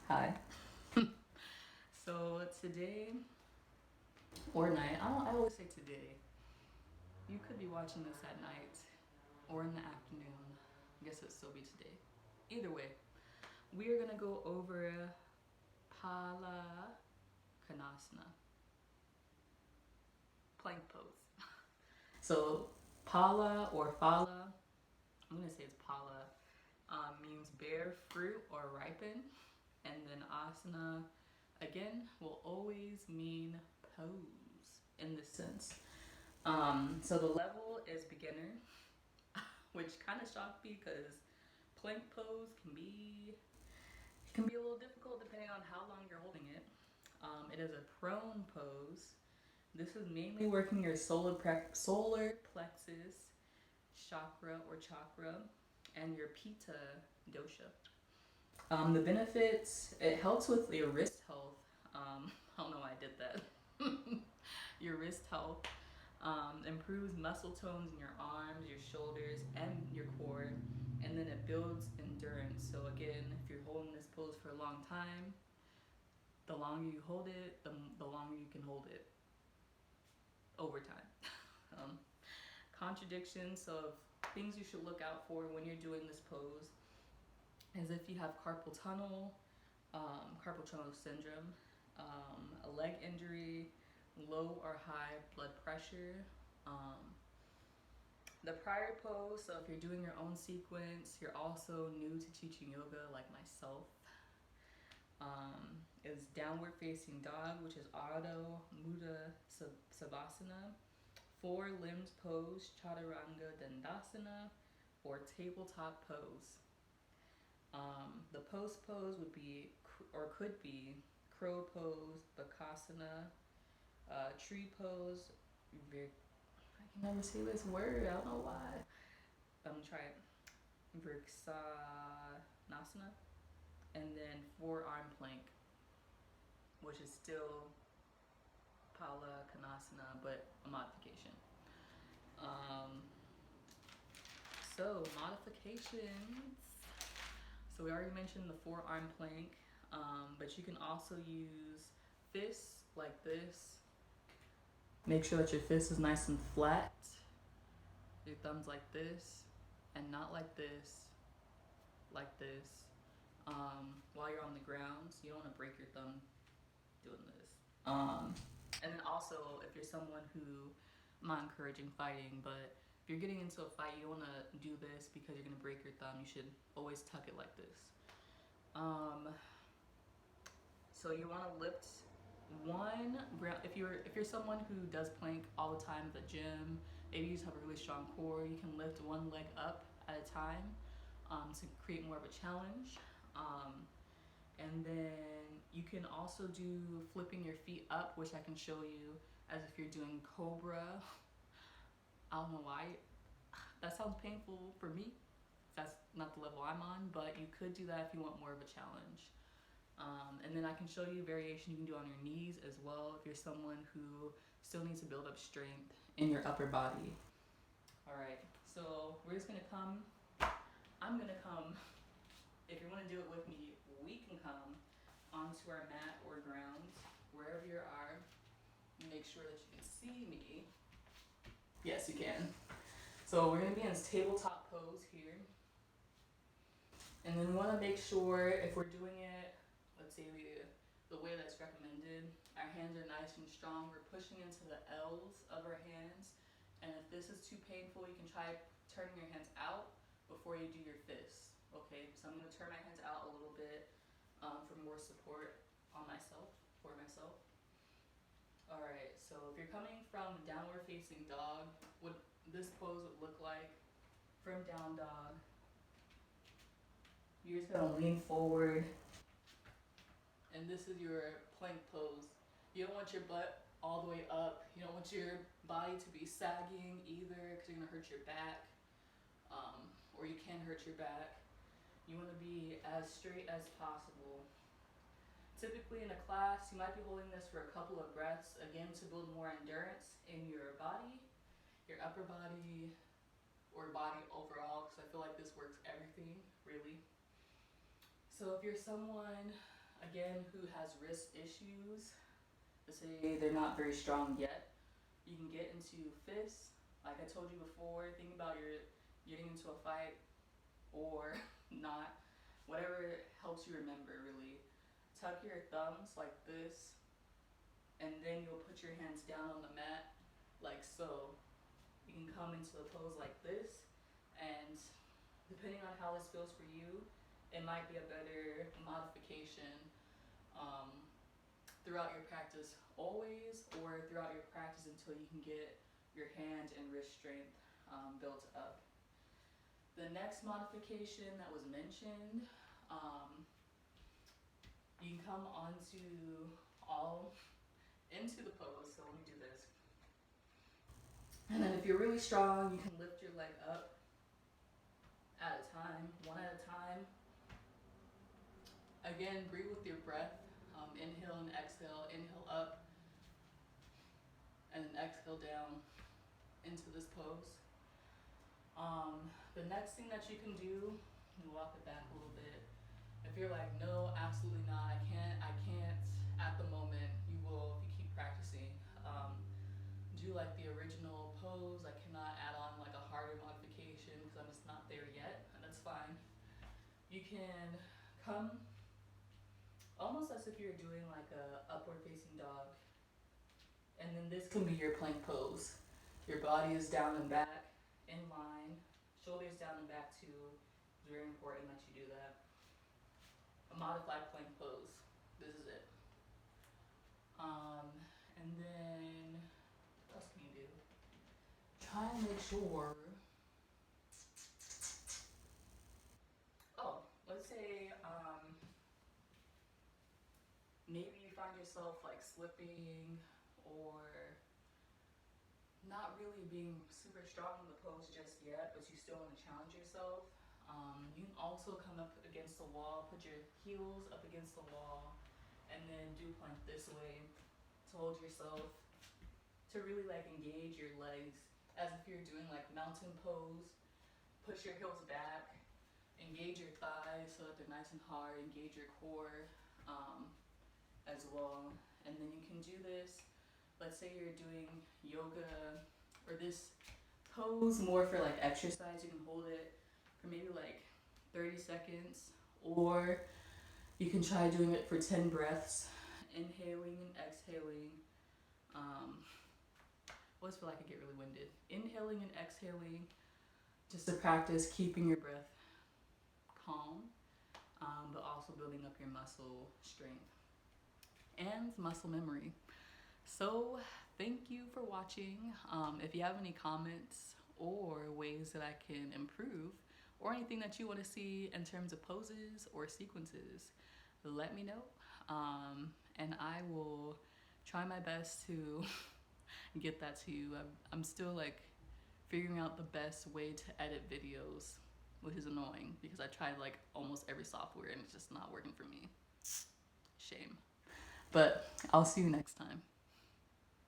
Hi. So today or night, I always say today. You could be watching this at night or in the afternoon. I guess it'll still be today. Either way, we are gonna go over Phalakasana, plank pose. So Pala or Phala, I'm gonna say it's Pala, means bear fruit or ripen, and then asana again will always mean pose in this sense. So the level is beginner, which kind of shocked me because plank pose can be a little difficult depending on how long you're holding it. It is a prone pose. This is mainly working your solar plexus chakra and your pitta dosha. The benefits, it helps with your wrist health. I don't know why I did that. Your wrist health, improves muscle tones in your arms, your shoulders, and your core, and then it builds endurance. So again, if you're holding this pose for a long time, the longer you hold it, the longer you can hold it over time. um, Contradictions, so of things you should look out for when you're doing this pose is if you have carpal tunnel syndrome, a leg injury, low or high blood pressure. Um, the prior pose, so if you're doing your own sequence, you're also new to teaching yoga like myself, is downward facing dog, which is Ardha Mudra Savasana, four limbs pose, Chaturanga Dandasana, or tabletop pose. The post pose would be, or could be, crow pose, Bakasana, tree pose. I can never say this word. I don't know why. I'm gonna try it. Vriksanasana, and then forearm plank, which is still Palakanasana, but a modification. Um, so modifications. So we already mentioned the forearm plank, but you can also use fists like this. Make sure that your fist is nice and flat. Your thumbs like this, and not like this, like this. While you're on the ground, so you don't want to break your thumb doing this. And then also, if you're someone who, I'm not encouraging fighting, but if you're getting into a fight, you don't want to do this because you're gonna break your thumb. You should always tuck it like this. So you want to lift one ground. If you're someone who does plank all the time at the gym, maybe you just have a really strong core, you can lift one leg up at a time, to create more of a challenge. And then you can also do flipping your feet up, which I can show you as if you're doing cobra. I don't know why that sounds painful for me. That's not the level I'm on, but you could do that if you want more of a challenge. And then I can show you variation you can do on your knees as well if you're someone who still needs to build up strength in your upper body. All right, so we're just gonna come. I'm gonna come. If you want to do it with me, we can come onto our mat or ground, wherever you are. Make sure that you can see me. Yes, you can. So we're gonna be in this tabletop pose here. And then we want to make sure if we're doing it, let's say the way that's recommended, our hands are nice and strong. We're pushing into the L's of our hands. And if this is too painful, you can try turning your hands out before you do your fists. Okay, so I'm going to turn my hands out a little bit, for more support on myself, for myself. All right, so if you're coming from downward facing dog, what this pose would look like from down dog, you're just gonna lean forward, and this is your plank pose. You don't want your butt all the way up. You don't want your body to be sagging either, because you're gonna hurt your back, or you can hurt your back. You want to be as straight as possible. Typically in a class, you might be holding this for a couple of breaths, again to build more endurance in your body, your upper body, or body overall, because I feel like this works everything, really. So if you're someone again, who has wrist issues, let's say they're not very strong yet, you can get into fists. Like I told you before, think about your getting into a fight or not, whatever helps you remember really. Tuck your thumbs like this, and then you'll put your hands down on the mat like so. You can come into a pose like this, and depending on how this feels for you, it might be a better modification um, throughout your practice always, or throughout your practice until you can get your hand and wrist strength built up. The next modification that was mentioned, you can come onto all into the pose. So let me do this. And then if you're really strong, you can lift your leg up at a time, one at a time. Again, breathe with your breath. Inhale and exhale. Inhale up and then exhale down into this pose. The next thing that you can do, walk it back a little bit. If you're like, no, absolutely not, I can't at the moment, you will if you keep practicing. Do like the original pose. I cannot add on like a harder modification because I'm just not there yet, and that's fine. You can come almost as if you're doing like a upward facing dog, and then this can be your plank pose. Your body is down and back in line, shoulders down and back too. It's very important that you do that. A modified plank pose. This is it. And then what else can you do? Try and make sure. Oh, let's say maybe you find yourself like slipping or not really being super strong in the pose just yet, but you still want to challenge yourself. You can also come up against the wall, put your heels up against the wall, and then do plank this way to hold yourself, to really like engage your legs as if you're doing like mountain pose. Push your heels back, engage your thighs so that they're nice and hard, engage your core as well. And then you can do this, let's say you're doing yoga or this pose more for like exercise, you can hold it for maybe like 30 seconds, or you can try doing it for 10 breaths, inhaling and exhaling. Always feel like I get really winded. Inhaling and exhaling, just to practice keeping your breath calm, but also building up your muscle strength and muscle memory. So thank you for watching. If you have any comments or ways that I can improve, or anything that you want to see in terms of poses or sequences, let me know. And I will try my best to get that to you. I'm still like figuring out the best way to edit videos, which is annoying because I tried like almost every software and it's just not working for me. Shame. But I'll see you next time.